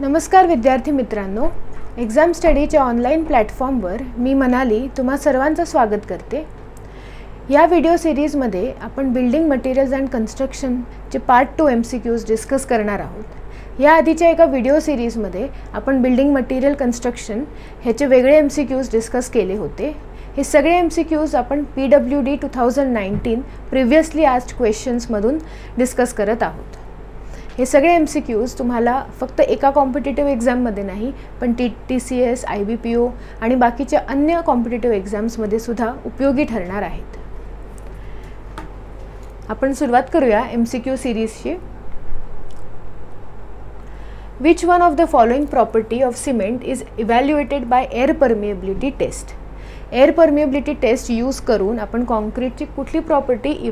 नमस्कार विद्यार्थी मित्रांनो, एक्झाम स्टडीच्या ऑनलाईन प्लॅटफॉर्मवर मी मनाली तुम्हा सर्वांचं स्वागत करते। या व्हिडिओ सिरीजमध्ये आपण बिल्डिंग मटेरियल्स अँड कन्स्ट्रक्शनचे पार्ट 2 MCQs डिस्कस करणार आहोत। या आधीच्या एका व्हिडिओ सिरीजमध्ये आपण बिल्डिंग मटेरियल कन्स्ट्रक्शन ह्याचे वेगळे MCQs डिस्कस केले होते। हे सगळे MCQs आपण PWD 2019 प्रिव्हियसली आस्क्ड क्वेश्चन्समधून डिस्कस करत आहोत। हे सगळे MCQs तुम्हाला फक्त एका कॉम्पिटिटिव्ह एक्झाममध्ये नाही पण TCS, IBPO आणि बाकीच्या अन्य कॉम्पिटिटिव्ह एक्झाम्समध्ये सुद्धा उपयोगी ठरणार आहेत। आपण सुरुवात करूया MCQ सिरीजची। Which one of the following property of cement is evaluated by air permeability test? Air permeability test use करून आपण कॉन्क्रीटची कुठली प्रॉपर्टी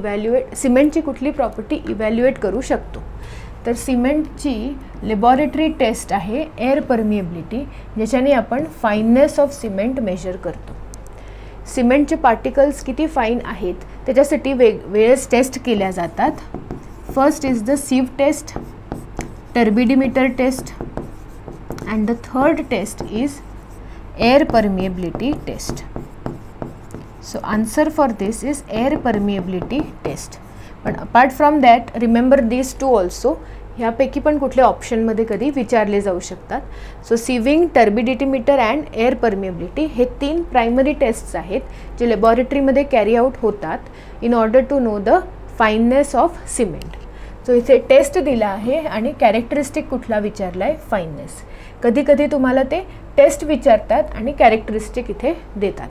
सिमेंटची कुठली प्रॉपर्टी इव्हॅल्युएट करू शकतो? तर सिमेंटची लॅबोरेटरी टेस्ट आहे एअर परमिएबिलिटी, ज्याच्याने आपण फाइननेस ऑफ सिमेंट मेजर करतो। सिमेंटचे पार्टिकल्स किती फाइन आहेत त्याच्यासाठी वेगवेगळे टेस्ट केल्या जातात। First is the sieve test, turbidimeter test and the third test is air permeability test. So answer for this is air permeability test. But apart from that, remember these two also. ह्यापैकी पण कुठल्या ऑप्शनमध्ये कधी विचारले जाऊ शकतात। So sieving, turbidimeter and air permeability हे 3 primary tests आहेत जे लॅबोरेटरीमध्ये कॅरी आउट होतात in order to know the fineness of cement. So इथे टेस्ट दिला आहे आणि कॅरेक्टरिस्टिक कुठला विचारला आहे? फाइननेस। कधी कधी तुम्हाला ते टेस्ट विचारतात आणि कॅरेक्टरिस्टिक इथे देतात,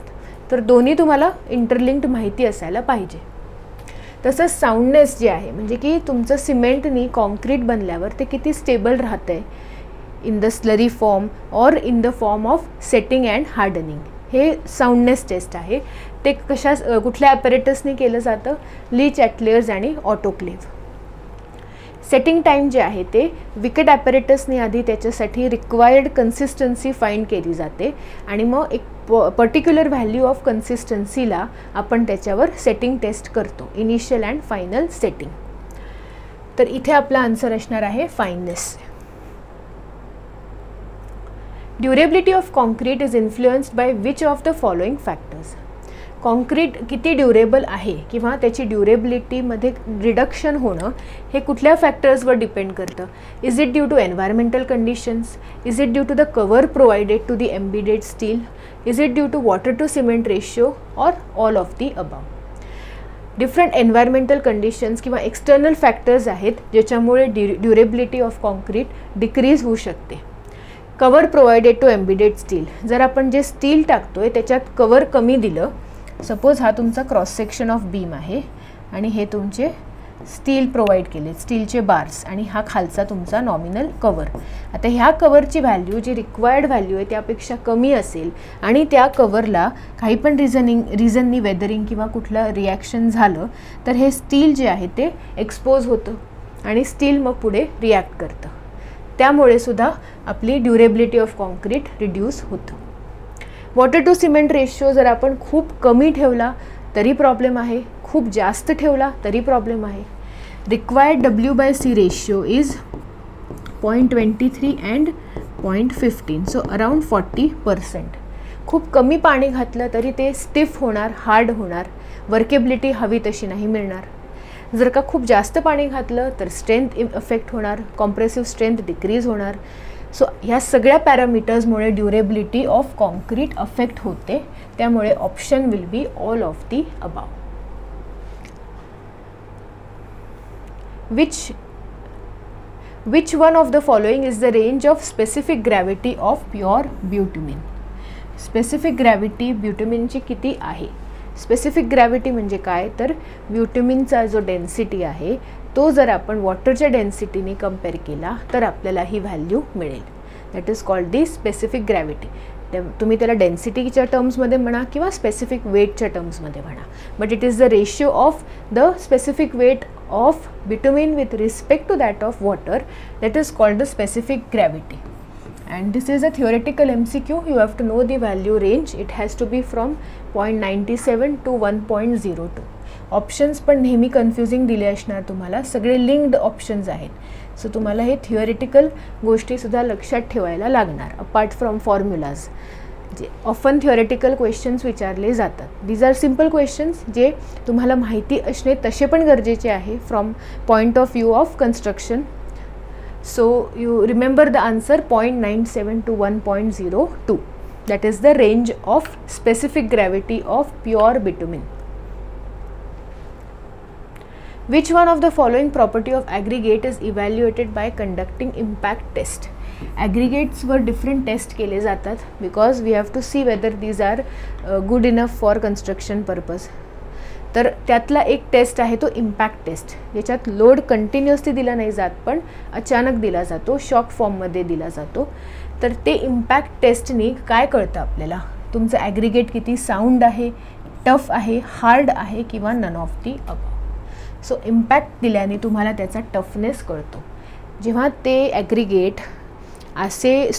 तर दोन्ही तुम्हाला इंटरलिंक्ड माहिती असायला पाहिजे। तसंच साऊंडनेस जे आहे म्हणजे की तुमचं सिमेंटनी कॉन्क्रीट बनल्यावर ते किती स्टेबल राहतंय इन द स्लरी फॉर्म और in the form of setting and hardening, हे साऊंडनेस टेस्ट आहे। ते कुठल्या ॲपरेटसने केलं जातं? लीच ॲटलेयर्स आणि ऑटोक्लेव्ह। सेटिंग टाइम जे आहे ते विकेट ॲपरेटसने आधी त्याच्यासाठी रिक्वायर्ड कन्सिस्टन्सी फाइंड केली जाते आणि मग एक पर्टिक्युलर व्हॅल्यू ऑफ कन्सिस्टन्सीला आपण त्याच्यावर सेटिंग टेस्ट करतो, इनिशियल अँड फायनल सेटिंग। तर इथे आपला आन्सर असणार आहे fineness. Durability of concrete is influenced by which of the following factors? Concrete किती ड्युरेबल आहे किंवा त्याची ड्युरेबिलिटीमध्ये रिडक्शन होणं हे कुठल्या फॅक्टर्सवर डिपेंड करतं? Is it due to environmental conditions? Is it due to the cover provided to the embedded steel? Is it due to water to cement ratio और all of the above? Different environmental conditions किंवा external factors आहेत ज्याच्यामुळे durability of concrete decrease होऊ शकते। Cover provided to embedded steel, जर आपण जे steel टाकतोय त्याच्यात कवर कमी दिलं, सपोज हा तुमचा क्रॉस सेक्शन ऑफ बीम आहे आणि हे तुमचे स्टील प्रोव्हाइड केले, स्टीलचे बार्स, आणि हा खालचा तुमचा नॉमिनल कवर। आता ह्या कवरची व्हॅल्यू जी रिक्वायर्ड व्हॅल्यू आहे त्यापेक्षा कमी असेल आणि त्या कवरला काही पण रिझननी वेदरिंग किंवा कुठलं रिॲक्शन झालं तर हे स्टील जे आहे ते एक्सपोज होतं आणि स्टील मग पुढे रिॲक्ट करतं, त्यामुळे सुद्धा आपली ड्युरेबिलिटी ऑफ कॉन्क्रीट रिड्यूस होतं। वॉटर टू सिमेंट रेशियो जर आपण खूप कमी ठेवला तरी प्रॉब्लेम आहे, खूप जास्त ठेवला तरी प्रॉब्लेम आहे। Required W/C ratio is 0.23 and 0.15, so around 40%। खूप कमी पाणी घातलं तरी ते स्टिफ होणार, हार्ड होणार, वर्केबिलिटी हवी तशी नाही मिळणार। जर का खूप जास्त पाणी घातलं तर स्ट्रेंथ इफेक्ट होणार, कॉम्प्रेसिव्ह स्ट्रेंथ डिक्रीज होणार। सो ह्या सगळ्या पॅरामीटर्समुळे ड्युरेबिलिटी ऑफ कॉन्क्रीट अफेक्ट होते, त्यामुळे option will be all of the above. Which one of the following is the range of specific gravity of pure bitumen? Specific gravity ब्युटमिनची किती आहे? Specific gravity म्हणजे काय? तर ब्युटमिनचा जो डेन्सिटी आहे तो जर आपण वॉटरच्या डेन्सिटीने कंपेअर केला तर आपल्याला ही व्हॅल्यू मिळेल, that is called the specific gravity. तुम्ही त्याला डेन्सिटीच्या टर्म्समध्ये म्हणा किंवा स्पेसिफिक वेटच्या टर्म्समध्ये म्हणा, but it is the ratio of the specific weight of bitumen with respect to that of water, that is called the specific gravity. And this is a theoretical MCQ. You have to know the value range. It has to be from 0.97 to 1.02. Options पण नेहमी confusing दिले असणार तुम्हाला, सगळे linked options आहेत। So तुम्हाला हे theoretical गोष्टीसुद्धा लक्षात ठेवायला लागणार अपार्ट फ्रॉम फॉर्म्युलाज जे ऑफन थिओरिटिकल क्वेश्चन्स विचारले जातात. दीज आर सिम्पल क्वेश्चन्स जे तुम्हाला माहिती असणे तसे पण गरजेचे आहे from point of view of construction. So you remember the answer 0.97 to 1.02, that is the range of specific gravity of pure bitumen. Which one of the following property of aggregate is evaluated by conducting impact test? Aggregates वर different test केले जातात because we have to see whether these are good enough for construction purpose. तर त्यातला एक taste आहे तो impact taste, ज्याच्यात load continuously दिला नाही जात पण अचानक दिला जातो, शॉक फॉर्ममध्ये दिला जातो. तर ते इम्पॅक्ट टेस्टनी काय कळतं आपल्याला, तुमचं ॲग्रिगेट किती साऊंड आहे, टफ आहे, हार्ड आहे किंवा none of the above. So impact दिल्याने तुम्हाला त्याचा टफनेस कळतो. जेव्हा ते ॲग्रिगेट असे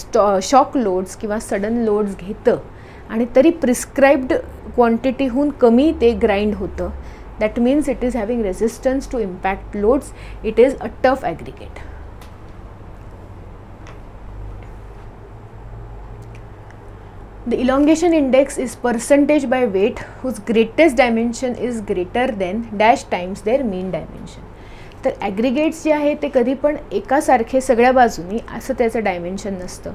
शॉक लोड्स किंवा सडन लोड्स घेतं आणि तरी प्रिस्क्राइब्ड क्वांटिटीहून कमी ते ग्राइंड होतं, that means it is having resistance to impact loads, it is a tough aggregate. The elongation index is percentage by weight whose greatest dimension is greater than dash times their mean dimension. तर ॲग्रिगेट्स जे आहे ते कधी पण एकासारखे सगळ्या बाजूनी असं त्याचं डायमेन्शन नसतं.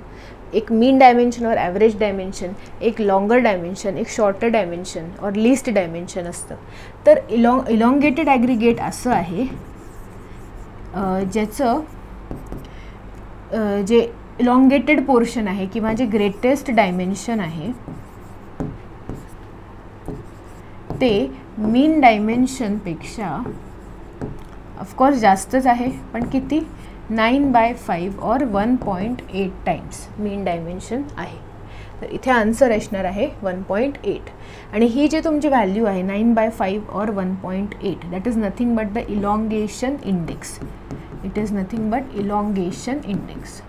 एक मीन डायमेन्शन और ॲव्हरेज डायमेन्शन, एक लॉंगर डायमेन्शन, एक शॉर्टर डायमेन्शन और लीस्ट डायमेन्शन असतं. तर इलॉंगेटेड ॲग्रिगेट असं आहे ज्याचं जे इलॉंगेटेड पोर्शन आहे किंवा जे ग्रेटेस्ट डायमेन्शन आहे ते मीन डायमेन्शनपेक्षा ऑफकोर्स जास्तच आहे, पण किती, 9/5 और 1.8 टाइम्स मीन डायमेन्शन आहे. तर इथे आन्सर असणार आहे 1.8. आणि ही जी तुमची व्हॅल्यू आहे 9/5 और 1.8, that is nothing but the elongation index. It is nothing but elongation index.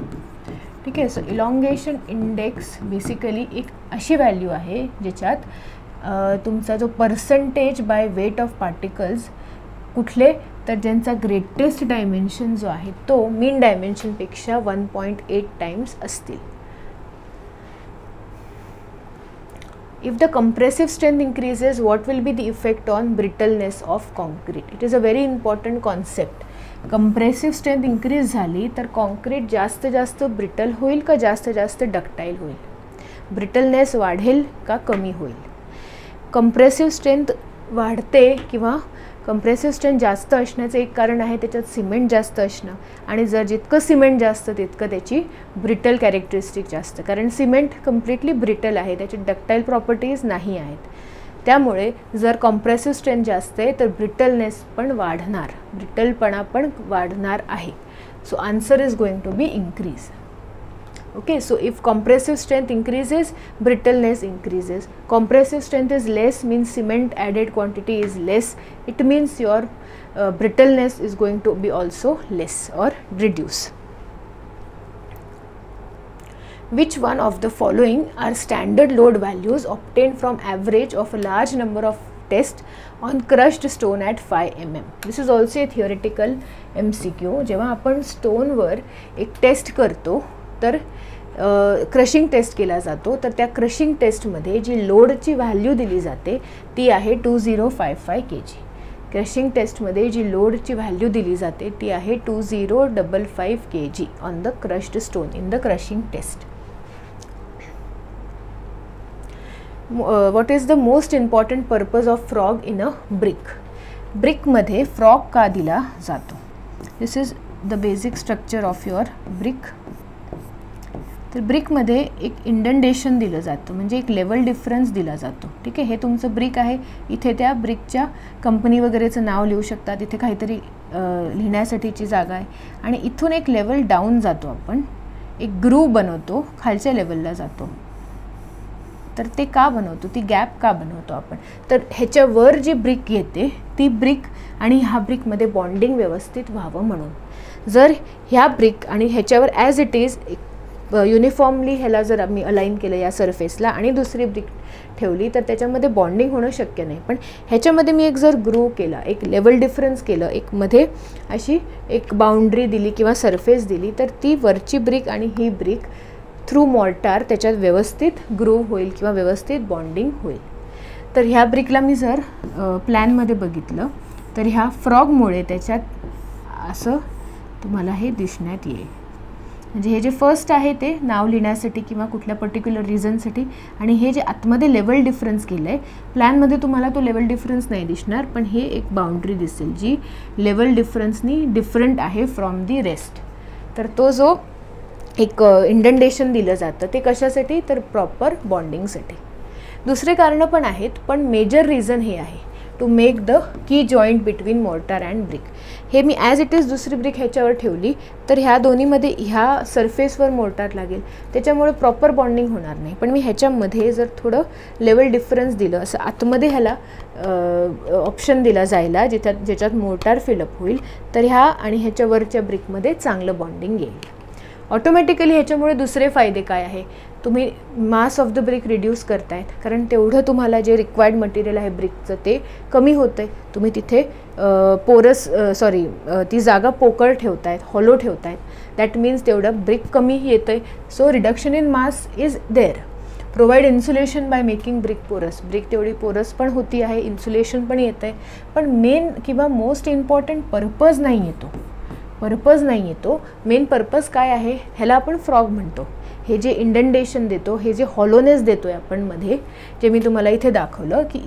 ठीक आहे. सो इलॉंगेशन इंडेक्स बेसिकली एक अशी व्हॅल्यू आहे ज्याच्यात तुमचा जो percentage by weight of particles कुठले, तर ज्यांचा ग्रेटेस्ट डायमेन्शन जो आहे तो मीन डायमेन्शनपेक्षा 1.8 टाइम्स असतील. If the compressive strength increases, what will be the effect on brittleness of concrete? It is a very important concept. Compressive strength increase झाली तर कॉन्क्रीट जास्त ब्रिटल होईल का जास्त डक्टाईल होईल, ब्रिटलनेस वाढेल का कमी होईल. कंप्रेसिव्ह स्ट्रेंथ वाढते किंवा कंप्रेसिव्ह स्ट्रेंथ जास्त असण्याचं एक कारण आहे त्याच्यात सिमेंट जास्त असणं, आणि जर जितकं सिमेंट जास्त तितकं त्याची ब्रिटल कॅरेक्टरिस्टिक जास्त, कारण सिमेंट कम्प्लिटली ब्रिटल आहे, त्याची डक्टाईल प्रॉपर्टीज नाही आहेत. त्यामुळे जर कॉम्प्रेसिव्ह स्ट्रेंथ जास्त आहे तर ब्रिटलनेस पण वाढणार, ब्रिटलपणा पण वाढणार आहे. So answer is going to be increase. Okay, so if compressive strength increases, brittleness increases. Compressive strength is less means cement added quantity is less. It means your brittleness is going to be also less or reduce. Which one of the following are standard load values obtained from average of a large number of tests on crushed stone at 5 mm? This is also a theoretical MCQ. जेव्हा आपण स्टोनवर एक taste करतो तर crushing taste केला जातो, तर त्या crushing टेस्टमध्ये जी लोडची व्हॅल्यू दिली जाते ती आहे 2055 kg. क्रशिंग टेस्टमध्ये जी लोडची व्हॅल्यू दिली जाते ती आहे 2055 kg on the crushed stone in the crushing test. What is the most important purpose of frog in a brick? ब्रिकमध्ये फ्रॉग का दिला जातो? This is the basic structure of your brick. तर ब्रिकमध्ये एक इंडेंटेशन दिलं जातं, म्हणजे एक लेवल डिफरन्स दिला जातो. ठीक आहे, हे तुमचं ब्रिक आहे, इथे त्या ब्रिकच्या कंपनी वगैरेचं नाव लिहू शकतात, इथे काहीतरी लिहिण्यासाठीची जागा आहे, आणि इथून एक लेवल डाऊन जातो, आपण एक ग्रूव बनवतो, खालच्या लेवलला जातो. तर ते का बनवतो, ती गॅप का बनवतो आपण? तर ह्याच्यावर जी ब्रिक येते ती ब्रिक आणि ह्या ब्रिकमध्ये बॉन्डिंग व्यवस्थित व्हावं म्हणून. जर ह्या ब्रिक आणि ह्याच्यावर ॲज इट इज युनिफॉर्मली ह्याला जर आम्ही अलाइन केलं या सरफेसला आणि दुसरी ब्रिक ठेवली तर त्याच्यामध्ये बॉन्डिंग होणं शक्य नाही. पण ह्याच्यामध्ये मी एक जर ग्रूव केला, एक लेवल डिफरन्स केलं, एक मध्ये अशी एक बाउंड्री दिली किंवा सरफेस दिली, तर ती वरची ब्रिक आणि ही ब्रिक थ्रू मॉर्टार त्याच्यात व्यवस्थित ग्रूव होईल किंवा व्यवस्थित बॉन्डिंग होईल. तर ह्या ब्रिकला मी जर प्लॅनमध्ये बघितलं तर ह्या फ्रॉगमुळे त्याच्यात असं तुम्हाला हे दिसण्यात येईल. म्हणजे हे जे फर्स्ट आहे ते नाव लिहिण्यासाठी किंवा कुठल्या पर्टिक्युलर रिझनसाठी, आणि हे जे आतमध्ये लेवल डिफरन्स केलं आहे, प्लॅनमध्ये तुम्हाला तो लेवल डिफरन्स नाही दिसणार, पण हे एक बाउंड्री दिसेल जी लेवल डिफरन्सनी डिफरंट आहे फ्रॉम दी रेस्ट. तर तो जो एक इंडेंटेशन दिलं जातं ते कशासाठी, तर प्रॉपर बॉन्डिंगसाठी. दुसरे कारणं पण आहेत, पण मेजर रिझन हे आहे to make the key joint between mortar and brick. हे मी ॲज इट इज दुसरी ब्रिक ह्याच्यावर ठेवली तर ह्या दोन्हीमध्ये ह्या सरफेसवर मोर्टार लागेल, त्याच्यामुळे प्रॉपर बॉन्डिंग होणार नाही. पण मी ह्याच्यामध्ये जर थोडं लेवल डिफरन्स दिलं, असं आतमध्ये ह्याला ऑप्शन दिला जायला ज्याच्यात मोर्टार फिलअप होईल, तर ह्या आणि ह्याच्यावरच्या ब्रिकमध्ये चांगलं बॉन्डिंग येईल. ऑटोमॅटिकली ह्याच्यामुळे दुसरे फायदे काय आहे, तुम्ही mass of the brick reduce करतायत, कारण तेवढं तुम्हाला जे रिक्वायर्ड मटेरियल आहे ब्रिकचं ते कमी होतं आहे. तुम्ही तिथे ती जागा पोकळ ठेवतायत, हॉलो ठेवतायत. दॅट मीन्स तेवढं ब्रिक कमी येतं आहे. So reduction in mass is there. Provide insulation by making brick porous. Brick तेवढी पोरस पण होती आहे, इन्सुलेशन पण येतं आहे. पण मेन किंवा मोस्ट इम्पॉर्टंट पर्पज नाही येतो. मेन पर्पज काय आहे, ह्याला आपण फ्रॉग म्हणतो. हे जे इंडेंटेशन देतो, हे जे हॉलोनेस देतो आहे आपण मध्ये, जे मी तुम्हाला इथे दाखवलं की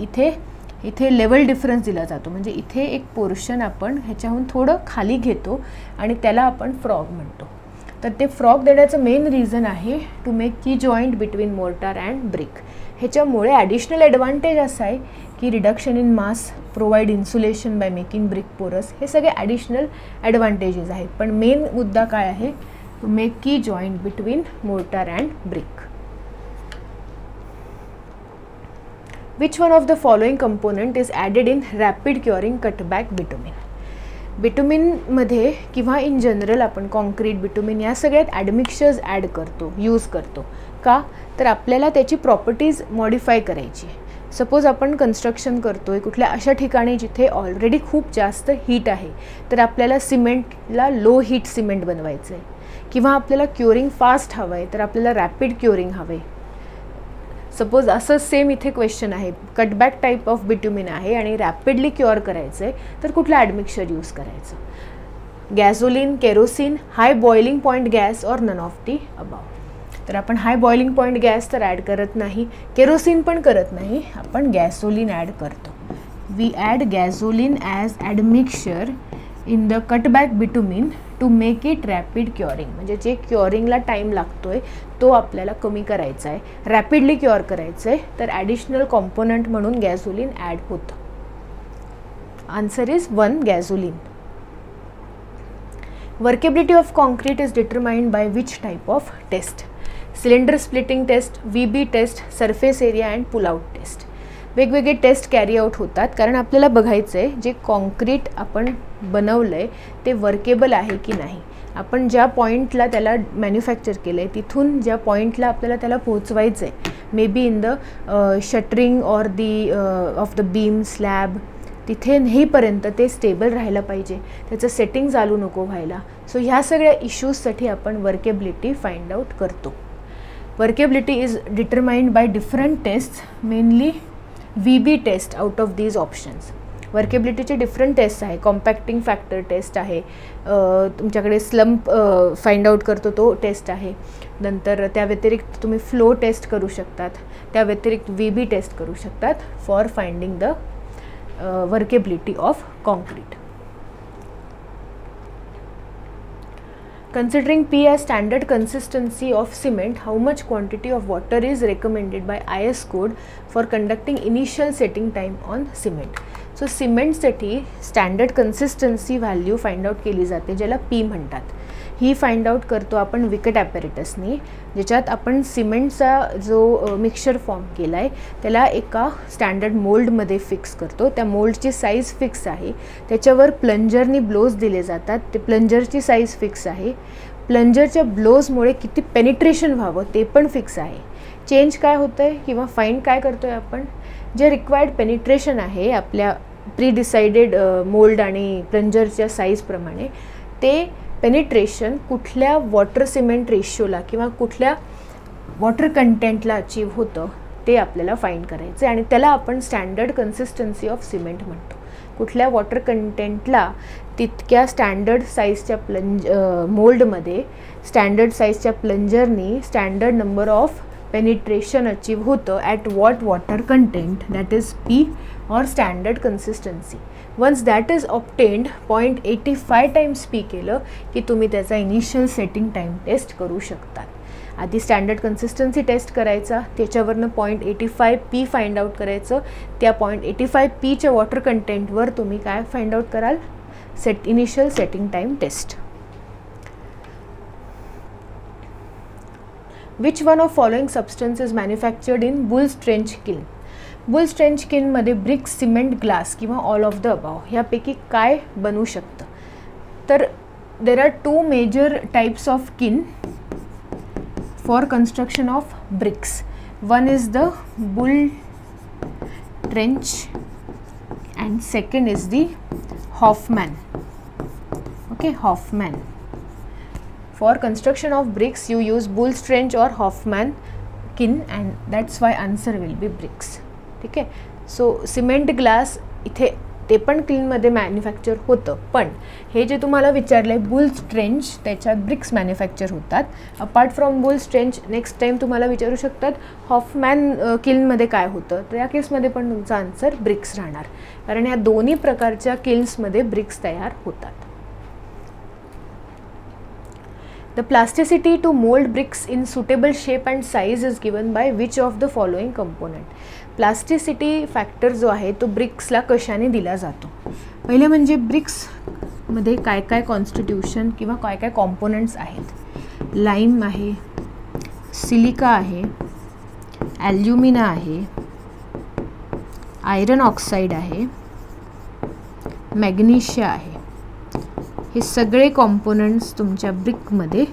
इथे लेवल डिफरन्स दिला जातो. म्हणजे इथे एक पोर्शन आपण ह्याच्याहून थोडं खाली घेतो आणि त्याला आपण फ्रॉग म्हणतो. तर ते फ्रॉग देण्याचं मेन रिझन आहे टू मेक की joint between mortar and brick. ह्याच्यामुळे ॲडिशनल ॲडव्हान्टेज असा आहे की reduction in mass, provide insulation by making brick पोरस, हे सगळे ॲडिशनल ॲडव्हान्टेजेस आहेत. पण मेन मुद्दा काय आहे, टू मेक की joint between mortar and brick. Which one of the following component is added in rapid curing cutback bitumen? बिटुमिनमध्ये किंवा इन जनरल आपण कॉन्क्रीट, बिटुमिन या सगळ्यात ॲडमिक्चर्स ॲड करतो, यूज करतो. का, तर आपल्याला त्याची प्रॉपर्टीज मॉडिफाय करायची. सपोज आपण कन्स्ट्रक्शन करतो आहे कुठल्या अशा ठिकाणी जिथे ऑलरेडी खूप जास्त हीट आहे, तर आपल्याला सिमेंटला लो हीट सिमेंट बनवायचं आहे, किंवा आपल्याला क्युरिंग फास्ट हवं आहे तर आपल्याला रॅपिड क्युरिंग हवं आहे. सपोज असं सेम इथे क्वेश्चन आहे, कटबॅक टाईप ऑफ बिट्युमिन आहे आणि रॅपिडली क्युअर करायचं आहे, तर कुठलं ॲडमिक्चर यूज करायचं. Gasoline, kerosene, high boiling point gas or none of the above. तर आपण हाय बॉइलिंग पॉईंट गॅस तर ॲड करत नाही, केरोसिन पण करत नाही, आपण गॅसोलिन ॲड करतो. We add gasoline as admixture in the cutback bitumen to make it rapid curing. म्हणजे जे क्युअरिंगला टाईम लागतो आहे तो आपल्याला कमी करायचा आहे, रॅपिडली क्युअर करायचं आहे, तर ॲडिशनल कॉम्पोनंट म्हणून गॅसोलिन ॲड होतं. Answer is 1 gasoline. Workability of concrete is determined by which type of test? Cylinder splitting test, VB test, surface area and pull out test. वेगवेगळे टेस्ट कॅरी आउट होतात, कारण आपल्याला बघायचं आहे जे concrete आपण बनवलं आहे ते वर्केबल आहे की नाही. आपण ज्या पॉईंटला त्याला मॅन्युफॅक्चर केलं आहे तिथून ज्या पॉईंटला आपल्याला त्याला पोहोचवायचं आहे, may be in the shuttering or the of the beam slab, तिथे नेईपर्यंत ते स्टेबल राहायला पाहिजे, त्याचं सेटिंग चालू नको व्हायला. सो ह्या सगळ्या इश्यूजसाठी आपण वर्केबिलिटी फाइंड आउट करतो. Workability is determined by different test, mainly VB test out of these options. वर्केबिलिटीचे डिफरंट टेस्ट आहे, कॉम्पॅक्टिंग फॅक्टर टेस्ट आहे, तुमच्याकडे स्लम्प फाइंड आउट करतो तो टेस्ट आहे. नंतर त्या व्यतिरिक्त तुम्ही फ्लो टेस्ट करू शकतात, त्या व्यतिरिक्त VB टेस्ट करू शकतात for finding the workability of concrete. Considering P as standard consistency of cement, how much quantity of water is recommended by IS code for conducting initial setting time on cement? So cement साठी standard consistency value find out केली जाते, ज्याला P म्हणतात. ही find out करतो आपण wicket ॲपॅरेटसनी, ज्याच्यात आपण सिमेंटचा जो मिक्सचर फॉर्म केला आहे त्याला एका स्टँडर्ड मोल्डमध्ये फिक्स करतो. त्या मोल्डची साईज फिक्स आहे, त्याच्यावर प्लंजरनी ब्लोज दिले जातात, ते प्लंजरची साईज फिक्स आहे, प्लंजरच्या ब्लोजमुळे किती पेनिट्रेशन व्हावं ते पण फिक्स आहे. चेंज काय होतं आहे किंवा फाइंड काय करतो आहे आपण, जे रिक्वायर्ड पेनिट्रेशन आहे आपल्या प्री डिसाइडेड मोल्ड आणि प्लंजरच्या साईजप्रमाणे, ते पेनिट्रेशन कुठल्या वॉटर सिमेंट रेशिओला किंवा कुठल्या वॉटर कंटेंटला अचीव्ह होतं ते आपल्याला फाइंड करायचं आहे. आणि त्याला आपण स्टँडर्ड कन्सिस्टन्सी ऑफ सिमेंट म्हणतो. कुठल्या वॉटर कंटेंटला तितक्या स्टँडर्ड साईजच्या मोल्डमध्ये स्टँडर्ड साईजच्या प्लंजरनी standard number of penetration achieve होतं at what water content, that is P or standard consistency. Once that is obtained 0.85 times P केलं की तुम्ही त्याचा इनिशियल सेटिंग टाईम टेस्ट करू शकतात. आधी स्टँडर्ड कन्सिस्टन्सी टेस्ट करायचा, त्याच्यावरनं 0.85 P फाइंड आउट करायचं. त्या 0.85 Pच्या वॉटर कंटेंटवर तुम्ही काय फाइंड आउट कराल, initial setting time test. Which one of following substance is manufactured in Bull's trench kiln. Bull's trench किल्नमध्ये ब्रिक्स, सिमेंट, ग्लास किंवा ऑल ऑफ द अबाव ह्यापैकी काय बनू शकतं. तर there are 2 major types of kiln for construction of bricks. One is the bull trench and second is the Hoffman. Okay, Hoffman. For construction of bricks you use bull trench or Hoffman kiln and that's why answer will be bricks. ठीक आहे. So cement, glass इथे ते पण किल्नमध्ये manufacture होतं, पण हे जे तुम्हाला विचारलं आहे बुल्स ट्रेंच त्याच्यात ब्रिक्स मॅन्युफॅक्चर होतात. Apart from bulls trench next time तुम्हाला विचारू शकतात हॉफमॅन किल्नमध्ये काय होतं, तर या केसमध्ये पण तुमचा आन्सर ब्रिक्स राहणार, कारण या दोन्ही प्रकारच्या किल्न्समध्ये ब्रिक्स तयार होतात. The plasticity to mold bricks in suitable shape and size is given by which of the following component. Plasticity factor जो आहे तो ब्रिक्सला कशाने दिला जातो. पहिले म्हणजे ब्रिक्समध्ये काय काय कॉन्स्टिट्यूशन किंवा काय काय कॉम्पोनंट्स आहेत. लाईम आहे, सिलिका आहे, ॲल्युमिना आहे, आयरन ऑक्साईड आहे, मॅग्नेशिया आहे. हे सगळे कॉम्पोनंट्स तुमच्या ब्रिकमध्ये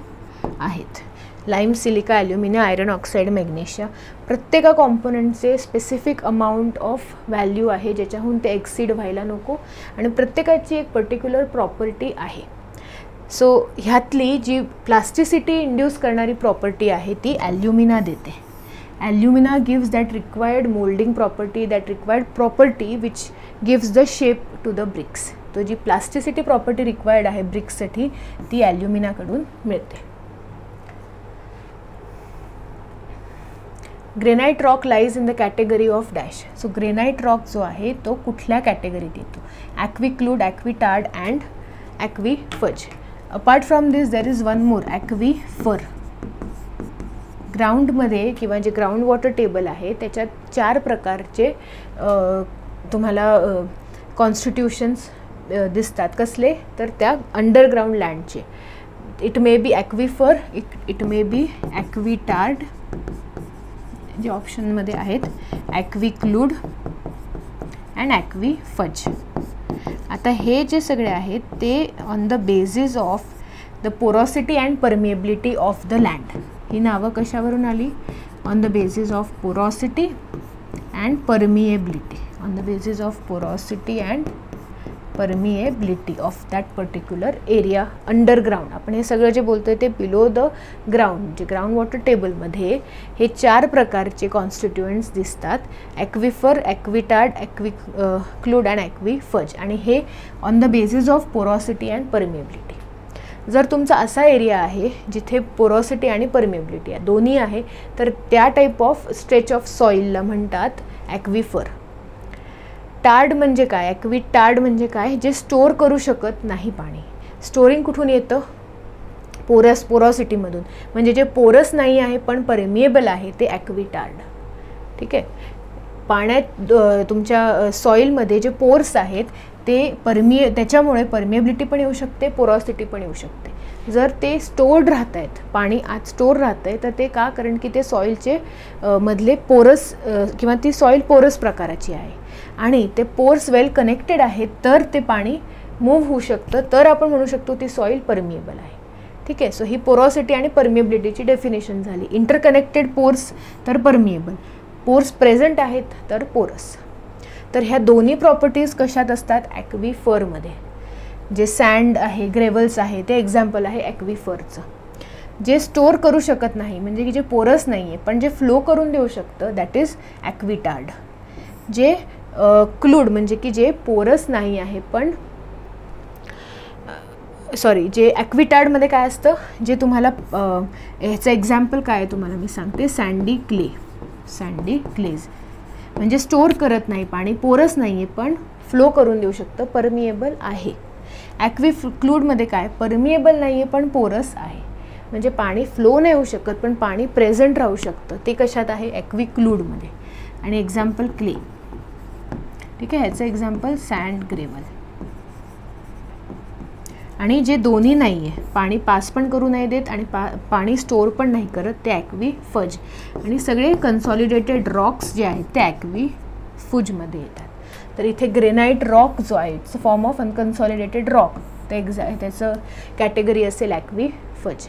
आहेत. Lime, silica, ॲल्युमिना, iron oxide, magnesia. प्रत्येका कॉम्पोनंटचे स्पेसिफिक अमाऊंट ऑफ व्हॅल्यू आहे ज्याच्याहून ते एक्सीड व्हायला नको आणि प्रत्येकाची एक पर्टिक्युलर प्रॉपर्टी आहे. सो ह्यातली जी प्लास्टिसिटी इंड्यूस करणारी प्रॉपर्टी आहे ती ॲल्युमिना देते. Alumina gives that required moulding property, that required property which gives the shape to the bricks. तो जी प्लास्टिसिटी प्रॉपर्टी रिक्वायर्ड आहे ब्रिक्ससाठी ती ॲल्युमिनाकडून मिळते. Granite rock lies in the category of dash. So granite rock जो आहे तो कुठल्या कॅटेगरीत येतो. Aquiclude, aquitard and aquifuge. Apart from this there is one more, aquifer. ग्राउंडमध्ये किंवा जे ग्राउंड वॉटर टेबल आहे त्याच्यात 4 प्रकारचे तुम्हाला कॉन्स्टिट्यूशन्स दिसतात. कसले, तर त्या अंडरग्राउंड लँडचे. It may be aquifer, it may be aquitard, जे ऑप्शनमध्ये आहेत, ॲक्विक्लूड अँड ॲक्विफज. आता हे जे सगळे आहेत ते on the basis of the porosity and permeability of the land. ही नावं कशावरून आली, on the basis of porosity and permeability. On the basis of porosity and permeability of that particular area underground. आपण हे सगळं जे बोलतोय ते बिलो द ग्राउंड, जे ग्राउंड वॉटर टेबलमध्ये हे 4 प्रकारचे कॉन्स्टिट्युएंट्स दिसतात. Aquifer, aquitard, aquiclude and aquifuge. आणि हे on the basis of porosity and permeability. जर तुमचा असा एरिया आहे जिथे पोरॉसिटी आणि परमिएबिलिटी आहे, दोन्ही आहे, तर त्या टाईप ऑफ स्ट्रेच ऑफ सॉईलला म्हणतात ॲक्विफर. टार्ड म्हणजे काय, ॲक्विटार्ड म्हणजे काय, जे स्टोअर करू शकत नाही पाणी. स्टोरिंग कुठून येतं, पोरॉसिटीमधून. म्हणजे जे पोरस नाही आहे पण परमिएबल आहे ते ॲक्विटार्ड. ठीक आहे. पाण्यात तुमच्या सॉईलमध्ये जे पोर्स आहेत ते त्याच्यामुळे परमिएबिलिटी पण येऊ शकते, पोरॉसिटी पण येऊ शकते. जर ते स्टोर्ड राहत आहेत, पाणी आत स्टोर राहतं आहे, तर ते का, कारण की ते सॉईलचे मधले पोरस किंवा ती सॉईल पोरस प्रकाराची आहे आणि ते पोर्स वेल कनेक्टेड आहेत, तर ते पाणी मूव्ह होऊ शकतं, तर आपण म्हणू शकतो ती सॉईल परमिएबल आहे. ठीक आहे. सो ही पोरॉसिटी आणि परमिएबिलिटीची डेफिनेशन झाली. इंटरकनेक्टेड पोर्स तर परमिएबल, पोर्स प्रेझेंट आहेत तर पोरस. तर ह्या दोन्ही प्रॉपर्टीज कशात असतात? ॲक्विफरमध्ये. जे सँड आहे, ग्रेव्हल्स आहे, ते एक्झाम्पल आहे ॲक्विफरचं. जे स्टोअर करू शकत नाही म्हणजे की जे पोरस नाही आहे पण जे फ्लो करून देऊ शकतं दॅट इज ॲक्विटार्ड. जे क्लूड म्हणजे की जे पोरस नाही आहे पण जे ॲक्विटार्डमध्ये काय असतं, जे तुम्हाला ह्याचं एक्झाम्पल काय आहे तुम्हाला मी सांगते, सँडी क्लेज म्हणजे स्टोअर करत नाही पाणी, पोरस नाही आहे पण फ्लो करून देऊ शकतं, परमिएबल आहे. ॲक्विक्लूडमध्ये काय, परमिएबल नाही आहे पण पोरस आहे म्हणजे पाणी फ्लो नाही होऊ शकत पण पाणी प्रेझेंट राहू शकतं, ते कशात आहे? ॲक्विक्लूडमध्ये. आणि एक्झाम्पल क्ले. ठीक आहे, ह्याचं एक्झाम्पल सँड, ग्रेव्हल. आणि जे दोन्ही नाही आहे, पाणी पास पण करू नाही देत आणि पाणी स्टोअर पण नाही करत, ते ॲक्विफज. आणि सगळे कन्सॉलिडेटेड रॉक्स जे आहेत ते ॲक्विफुजमध्ये येतात. तर इथे ग्रेनाइट रॉक जो आहे it's a form of unconsolidated rock, त्याचं कॅटेगरी असेल ॲक्विफज.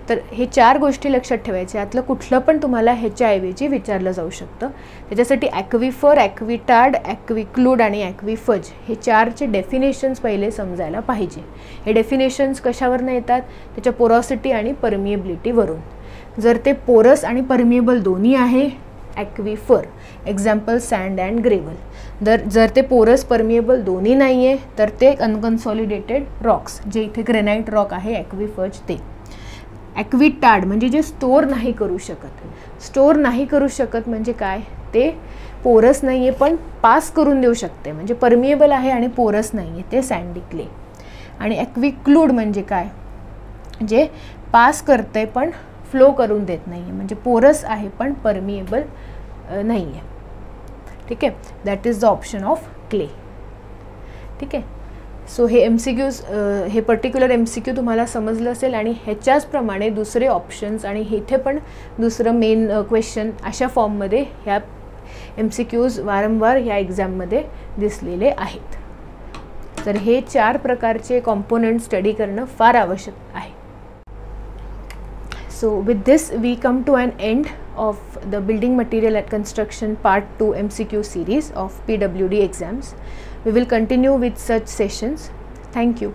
तर हे 4 गोष्टी लक्षात ठेवायच्या. यातलं कुठलं पण तुम्हाला ह्याच्याऐवजी विचारलं जाऊ शकतं. त्याच्यासाठी ॲक्विफर, ॲक्विटार्ड, ॲक्विक्लूड आणि ॲक्विफज हे 4चे डेफिनेशन्स पहिले समजायला पाहिजे. हे डेफिनेशन्स कशावरनं येतात? त्याच्या पोरॉसिटी आणि परमिएबिलिटीवरून. जर ते पोरस आणि परमिएबल दोन्ही आहे ॲक्विफर, एक्झाम्पल सँड अँड ग्रेव्हल. जर ते पोरस परमिएबल दोन्ही नाही आहे तर ते अनकन्सॉलिडेटेड रॉक्स, जे इथे ग्रेनाइट रॉक आहे ॲक्विफज ते. ॲक्विटार्ड म्हणजे जे स्टोअर नाही करू शकत. स्टोअर नाही करू शकत म्हणजे काय, ते पोरस नाही आहे पण पास करून देऊ शकते म्हणजे परमिएबल आहे आणि पोरस नाही आहे, ते सँडी क्ले. आणि ॲक्विक्लूड म्हणजे काय, जे पास करते पण फ्लो करून देत नाही आहे म्हणजे पोरस आहे पण परमिएबल नाही आहे. ठीक आहे, that is the option of clay. ठीक आहे. सो हे MCQs, हे पर्टिक्युलर MCQ तुम्हाला समजलं असेल आणि ह्याच्याचप्रमाणे दुसरे ऑप्शन्स आणि इथे पण दुसरं मेन क्वेश्चन अशा फॉर्ममध्ये ह्या MCQs वारंवार ह्या एक्झाममध्ये दिसलेले आहेत. तर हे 4 प्रकारचे कॉम्पोनंट स्टडी करणं फार आवश्यक आहे. So with this we come to an end of the building material and construction part 2 MCQ series of PWD exams. We will continue with such sessions. Thank you.